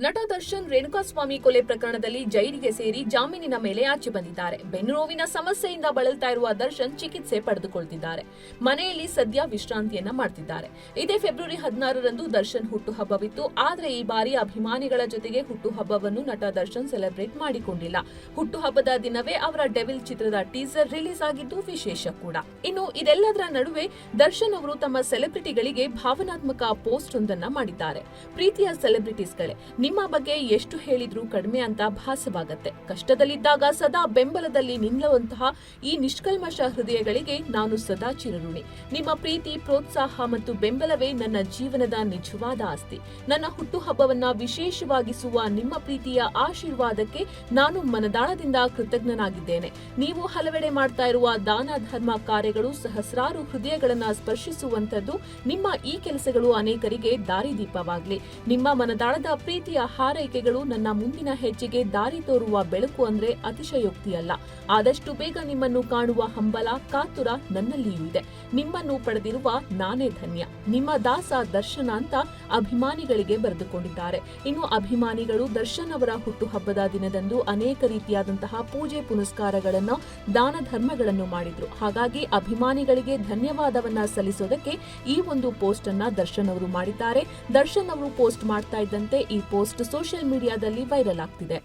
ನಟ ದರ್ಶನ್ ರೇಣುಕಾಸ್ವಾಮಿ ಕೊಲೆ ಪ್ರಕರಣದಲ್ಲಿ ಜೈಲಿಗೆ ಸೇರಿ ಜಾಮೀನಿನ ಮೇಲೆ ಆಚೆ ಬಂದಿದ್ದಾರೆ. ಬೆನ್ನುನೋವಿನ ಸಮಸ್ಯೆಯಿಂದ ಬಳಲ್ತಾ ಇರುವ ದರ್ಶನ್ ಚಿಕಿತ್ಸೆ ಪಡೆದುಕೊಳ್ತಿದ್ದಾರೆ. ಮನೆಯಲ್ಲಿ ಸದ್ಯ ವಿಶ್ರಾಂತಿಯನ್ನ ಮಾಡ್ತಿದ್ದಾರೆ. ಇದೇ ಫೆಬ್ರವರಿ 16ರಂದು ದರ್ಶನ್ ಹುಟ್ಟುಹಬ್ಬವಿತ್ತು. ಆದರೆ ಈ ಬಾರಿ ಅಭಿಮಾನಿಗಳ ಜೊತೆಗೆ ಹುಟ್ಟುಹಬ್ಬವನ್ನು ನಟ ದರ್ಶನ್ ಸೆಲೆಬ್ರೇಟ್ ಮಾಡಿಕೊಂಡಿಲ್ಲ. ಹುಟ್ಟುಹಬ್ಬದ ದಿನವೇ ಅವರ ಡೆವಿಲ್ ಚಿತ್ರದ ಟೀಸರ್ ರಿಲೀಸ್ ಆಗಿದ್ದು ವಿಶೇಷ ಕೂಡ. ಇನ್ನು ಇದೆಲ್ಲದರ ನಡುವೆ ದರ್ಶನ್ ಅವರು ತಮ್ಮ ಸೆಲೆಬ್ರಿಟಿಗಳಿಗೆ ಭಾವನಾತ್ಮಕ ಪೋಸ್ಟ್ ಒಂದನ್ನ ಮಾಡಿದ್ದಾರೆ. ಪ್ರೀತಿಯ ಸೆಲೆಬ್ರಿಟೀಸ್ಗಳೇ, ನಿಮ್ಮ ಬಗ್ಗೆ ಎಷ್ಟು ಹೇಳಿದ್ರೂ ಕಡಿಮೆ ಅಂತ ಭಾಸವಾಗತ್ತೆ. ಕಷ್ಟದಲ್ಲಿದ್ದಾಗ ಸದಾ ಬೆಂಬಲದಲ್ಲಿ ನಿಲ್ಲುವಂತಹ ಈ ನಿಷ್ಕಲ್ಮಶ ಹೃದಯಗಳಿಗೆ ನಾನು ಸದಾ ಚಿರಋಣಿ. ನಿಮ್ಮ ಪ್ರೀತಿ, ಪ್ರೋತ್ಸಾಹ ಮತ್ತು ಬೆಂಬಲವೇ ನನ್ನ ಜೀವನದ ನಿಜವಾದ ಆಸ್ತಿ. ನನ್ನ ಹುಟ್ಟುಹಬ್ಬವನ್ನ ವಿಶೇಷವಾಗಿಸುವ ನಿಮ್ಮ ಪ್ರೀತಿಯ ಆಶೀರ್ವಾದಕ್ಕೆ ನಾನು ಮನದಾಳದಿಂದ ಕೃತಜ್ಞನಾಗಿದ್ದೇನೆ. ನೀವು ಹಲವೆಡೆ ಮಾಡ್ತಾ ಇರುವ ದಾನ ಧರ್ಮ ಕಾರ್ಯಗಳು ಸಹಸ್ರಾರು ಹೃದಯಗಳನ್ನ ಸ್ಪರ್ಶಿಸುವಂತದ್ದು. ನಿಮ್ಮ ಈ ಕೆಲಸಗಳು ಅನೇಕರಿಗೆ ದಾರಿದೀಪವಾಗಲಿ. ನಿಮ್ಮ ಮನದಾಳದ ಪ್ರೀತಿಯ ಹಾರೈಕೆಗಳು ನನ್ನ ಮುಂದಿನ ಹೆಜ್ಜೆಗೆ ದಾರಿ ತೋರುವ ಬೆಳಕು ಅಂದ್ರೆ ಅತಿಶಯೋಕ್ತಿಯಲ್ಲ. ಆದಷ್ಟು ಬೇಗ ನಿಮ್ಮನ್ನು ಕಾಣುವ ಹಂಬಲ, ಕಾತುರ ನನ್ನಲ್ಲಿಯೂ ಇದೆ. ನಿಮ್ಮನ್ನು ಪಡೆದಿರುವ ನಾನೇ ಧನ್ಯ. ನಿಮ್ಮ ದಾಸ ದರ್ಶನ ಅಂತ ಅಭಿಮಾನಿಗಳಿಗೆ ಬರೆದುಕೊಂಡಿದ್ದಾರೆ. ಇನ್ನು ಅಭಿಮಾನಿಗಳು ದರ್ಶನ್ ಅವರ ಹುಟ್ಟುಹಬ್ಬದ ದಿನದಂದು ಅನೇಕ ರೀತಿಯಾದಂತಹ ಪೂಜೆ ಪುನಸ್ಕಾರಗಳನ್ನು, ದಾನ ಧರ್ಮಗಳನ್ನು ಮಾಡಿದ್ರು. ಹಾಗಾಗಿ ಅಭಿಮಾನಿಗಳಿಗೆ ಧನ್ಯವಾದವನ್ನ ಸಲ್ಲಿಸೋದಕ್ಕೆ ಈ ಒಂದು ಪೋಸ್ಟ್ ಅನ್ನ ದರ್ಶನ್ ಅವರು ಮಾಡಿದ್ದಾರೆ. ದರ್ಶನ್ ಅವರು ಪೋಸ್ಟ್ ಮಾಡ್ತಾ ಇದ್ದಂತೆ ಈ ಪೋಸ್ಟ್ ಸೋಷಿಯಲ್ ಮೀಡಿಯಾದಲ್ಲಿ ವೈರಲ್ ಆಗ್ತಿದೆ.